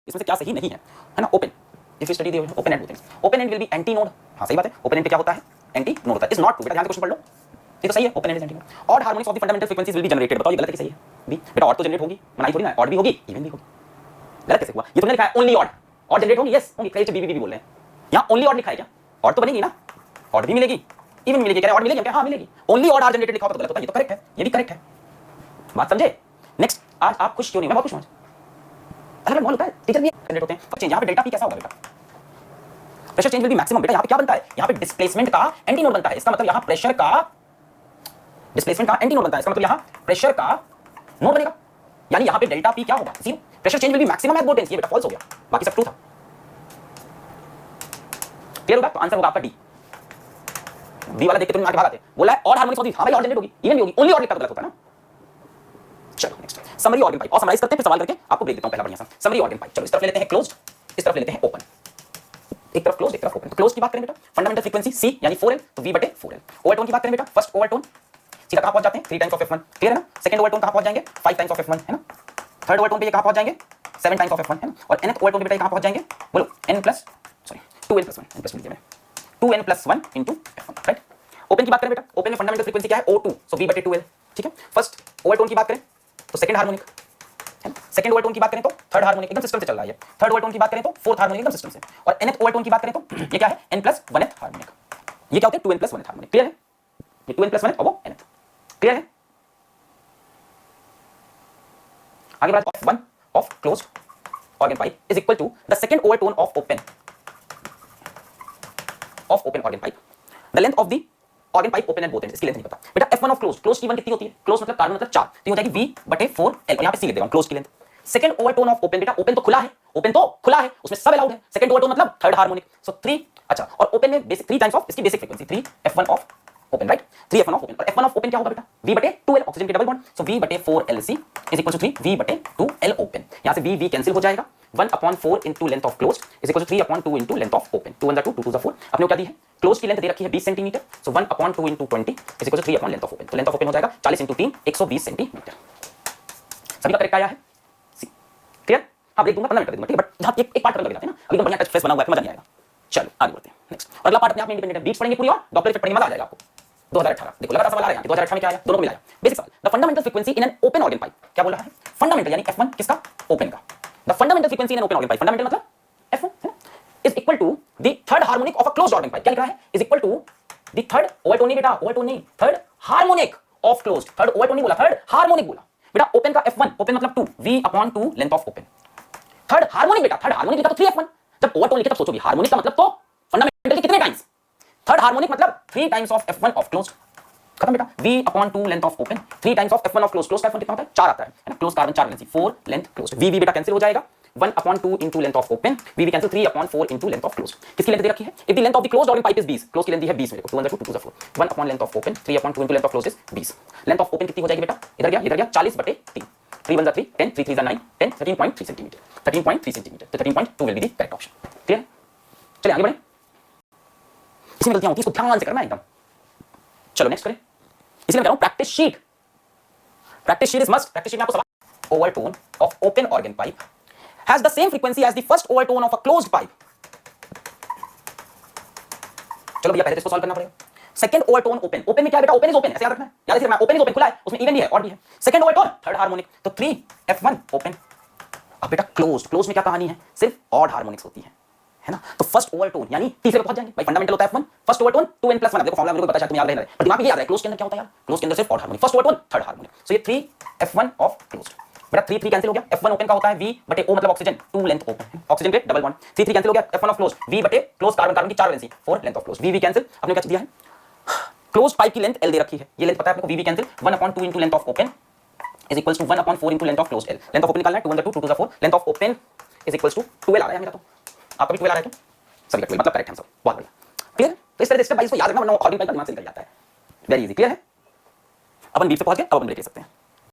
इसमें से क्या सही नहीं है ना? Open, if you study the open and things, open and will be anti node. हाँ सही बात है, ओपन एंड पे क्या होता है? एंटी नोड होता है। इज नॉट ट्रू, बेटा ध्यान से क्वेश्चन पढ़ लो, ये तो सही है, open and is anti node. Odd harmonics of the fundamental frequencies will be generated, बताओ ये गलत है कि सही है? बी, बेटा ऑड तो जनरेट होगी, बनाई थोड़ी ना, ऑड भी होगी, इवन भी होगी। गलत कैसे हुआ? ये तुमने लिखा है ओनली ऑड, ऑड जनरेट होगी, यस होगी, कई बी बोल रहे हैं, यहाँ ओनली ऑड लिखा है क्या? ऑड तो बनेगी ना, ऑड भी मिलेगी, इवन मिलेगी, कह रहे ऑड मिलेगी क्या? हाँ मिलेगी, ओनली ऑड आर जनरेटेड लिखा होता तो गलत होता, ये तो करेक्ट है, ये भी करेक्ट है, बात समझे? नेक्स्ट, आज आप खुश क्यों नहीं? मैं बहुत खुश हूं आज, अलग मालूम होता है, टीचर भी जनरेट होते हैं। अब चेंज यहाँ पे डेल्टा पी कैसा होगा बेटा? Pressure change will be maximum. बेटा यहाँ पे क्या बनता है? यहाँ पे डिस्प्लेसमेंट का एंटी नोड बनता है, इसका मतलब यहाँ प्रेशर का डिस्प्लेसमेंट का एंटी नोड बनता है, इसका मतलब यहाँ प्रेशर का नोड बनेगा, यानी यहाँ पे डेल्टा पी क्या होगा? 0। Pressure change will be maximum eight both ends, ये बेटा फॉल्स हो गया, बाकी सब ट्रू था। क्लियर होगा? तो आंसर होगा आपका डी। बी वाला देख के तुम आगे भागाते, बोला है ऑड हार्मोनिक्स होगी, हाँ भाई ऑड जनरेट होगी, इवन भी होगी, ओनली ऑड लिखा तो गलत होता है ना। चलो नेक्स्ट, समरी ऑर्गन पाइप, और समराइज करते हैं फिर सवाल करके आपको ब्रेक देता हूं पहला बढ़िया सा। समरी ऑर्गन पाइप, चलो इस तरफ ले लेते हैं क्लोज्ड, इस तरफ ले लेते हैं ओपन, एक तरफ क्लोज एक तरफ ओपन। क्लोज की बात करें बेटा, फंडामेंटल फ्रीक्वेंसी सी यानी 4L, तो V/4L। ओवरटोन की बात करें बेटा, फर्स्ट ओवरटोन सीधा कहां पहुंच जाते हैं? 3 टाइम्स ऑफ F1, क्लियर है ना? सेकंड ओवरटोन कहां पहुंच जाएंगे? 5 टाइम्स ऑफ F1, है ना? थर्ड ओवरटोन पे ये कहां पहुंच जाएंगे? 7 टाइम्स ऑफ F1, है ना? और nth ओवरटोन पे बेटा कहां पहुंच जाएंगे? बोलो, 2n + 1 2n+1 into F1, right? Open की बात करें बेटा, ओपन में फंडामेंटल फ्रीक्वेंसी क्या है? O2, सो V/2L, ठीक है? फर्स्ट ओवरटोन की बात करें तो सेकंड हार्मोनिक, सेकंड ओवरटोन की बात करें तो थर्ड हार्मोनिक, एकदम सिस्टम से चल रहा है। थर्ड ओवरटोन की बात करें तो फोर्थ हार्मोनिक, एकदम सिस्टम से। और nth ओवरटोन की बात करें तो ये क्या है? n+1th harmonic. ये क्या होते हैं? 2n+1th हार्मोनिक, क्लियर है? ये 2n+1th और वो nth, क्लियर है? आगे बात, F1 of closed organ pipe is equal to the second overtone of open organ pipe, the length of the organ pipe open at both ends, इसकी length नहीं पता बेटा। F1 ऑफ क्लोज, क्लोज की one कितनी होती है? Close मतलब carbon मतलब 4, तो ये हो जाएगी V/4L, और यहां पे C लिख देगा क्लोज की length. Second overtone of open, बेटा ओपन तो खुला है, ओपन तो खुला है, उसमें सब अलाउड है। सेकंड ओवरटोन मतलब थर्ड हार्मोनिक, सो 3, अच्छा, और ओपन में बेसिक 3 टाइम्स ऑफ इसकी basic frequency 3F1 of open, right? 3F1 of open, और F1 ऑफ ओपन क्या होगा बेटा? V/2L, ऑक्सीजन के double bond, so V/4LC is equal to 3 V/2L open. यहां से V कैंसिल हो जाएगा, 1/4 into length of closed is equal to 3/2 into length of open, 2 1 2 2 2 4। अपने को क्या दी है? क्लोज की लेंथ दे रखी है 20 centimetre, so 1/2 into 20 is equal to 3 length of open, तो लेंथ ऑफ ओपन हो जाएगा 40 इनटू 3 120 सेंटीमीटर। सभी का करेक्ट आया है? सी, क्लियर? हाँ ब्रेक दूंगा 15 मिनट दूंगा, ठीक है? बट यहाँ एक पार्ट लग जाते हैं ना, अभी तो बढ़िया टच फ्रेश बना हुआ है, मजा नहीं आएगा। चलो आगे बढ़ते हैं नेक्स्ट। अगला पार्ट अपने आप में इंडिपेंडेंट है, बीट्स पढ़ेंगे पूरी और डॉपलर इफेक्ट पढ़ेंगे, मजा आ जाएगा आपको। 2018 देखो लगातार सवाल आ रहे हैं, 2018 में क्या आया? दोनों को मिलाया। बेसिक सवाल, the fundamental frequency in an open organ pipe, क्या बोला है? फंडामेंटल यानी F1 किसका? ओपन का। The fundamental frequency in an open organ pipe, fundamental मतलब F1 है ना, is equal to the third harmonic of a closed organ pipe. क्या लिख रहा है? Is equal to the third overtone नहीं बेटा, ओवरटोन नहीं, third harmonic of closed, third overtone नहीं बोला, थर्ड हार्मोनिक बोला बेटा। ओपन का F1, ओपन मतलब 2 V/2 length of open. Third harmonic बेटा, थर्ड हार्मोनिक लिखा तो 3F1, जब ओवरटोन लिखे तब सोचोगे हार्मोनिक का मतलब तो फंडामेंटल के कितने टाइम्स? थर्ड हार्मोनिक मतलब 3 times of F1 of closed, खत्म बेटा। V/2 length of open, 3 times of F1 of close, close का F1 कितना होता है? 4 आता है ना, close carbon 4 valency, 4 length close. V बेटा कैंसिल हो जाएगा, 1/2 into length of open, V cancel, 3/4 into length of close. किसकी लेंथ दे रखी है? If the length of the closed organ pipe is 20, close की लेंथ दी है 20 मेरे को, 2 1 2 2 4, 1 upon length of open, 3/2 into length of close is 20। Length of open कितनी हो जाएगी बेटा? इधर गया 40/3, 3 1 3, 10 3 3 9, 10 13.3 सेंटीमीटर, 13.3 सेंटीमीटर, तो 13.2 will be the correct option. Clear? चलिए आगे बढ़ें, इसमें गलतियां होती है, इसको ध्यान से करना है एकदम। चलो नेक्स्ट करें, इसलिए मैं कह रहा हूं practice sheet, practice sheet is must. Practice sheet में आपको सवाल, overtone of open organ pipe has the same frequency as the first overtone of a closed pipe. चलो भैया पहले तो इसको सॉल्व करना पड़ेगा। सेकंड ओवरटोन ओपन, ओपन में क्या बेटा? ओपन इज ओपन, ऐसे याद रखना है, याद रखना। ओपन इज ओपन, खुला है, उसमें इवन भी है, ऑड भी है। सेकंड ओवरटोन थर्ड हार्मोनिक, तो 3F1 ओपन। अब बेटा क्लोज्ड, क्लोज में क्या कहानी है? सिर्फ ऑड हार्मोनिक्स होती है ना, तो फर्स्ट ओवरटोन यानी तीसरे पे पहुंच जाएंगे भाई। फंडामेंटल होता है F1, फर्स्ट ओवरटोन 2n+1, देखो फॉर्मूला मेरे को पता है, तुम याद रहना है, पर दिमाग में याद है। क्लोज के अंदर क्या होता है यार? क्लोज के अंदर सिर्फ odd harmonic, first overtone third harmonic, so ये 3F1 ऑफ क्लोज्ड बेटा। 3 3 कैंसिल हो गया, F1 ओपन का होता है V/O मतलब ऑक्सीजन, 2 लेंथ ओपन, ऑक्सीजन के डबल बॉन्ड, 3 3 कैंसिल हो गया, F1 ऑफ क्लोज, V/क्लोज कार्बन, कार्बन की 4 valency, 4 length of close, V cancel. हमने क्या दिया है? क्लोज पाइप की लेंथ L दे रखी है, ये लेंथ पता है आपको, V cancel, 1/2 into length of open is equals to 1/4 into length of close L। Length of open निकालना है, 2 1 2 2 2 4, length of open is equals to 12 आ रहा है मेरा, तो आपका भी 12 आ रहा है, तो सभी का 12 मतलब करेक्ट आंसर, बहुत बढ़िया। क्लियर? तो इस तरह से स्टेप बाय स्टेप याद रखना, वरना ऑर्गन पाइप का दिमाग से निकल जाता है। वेरी इजी, क्लियर है? अपन बीच से पहुंच गए, अब अपन ब्रेक ले सकते हैं।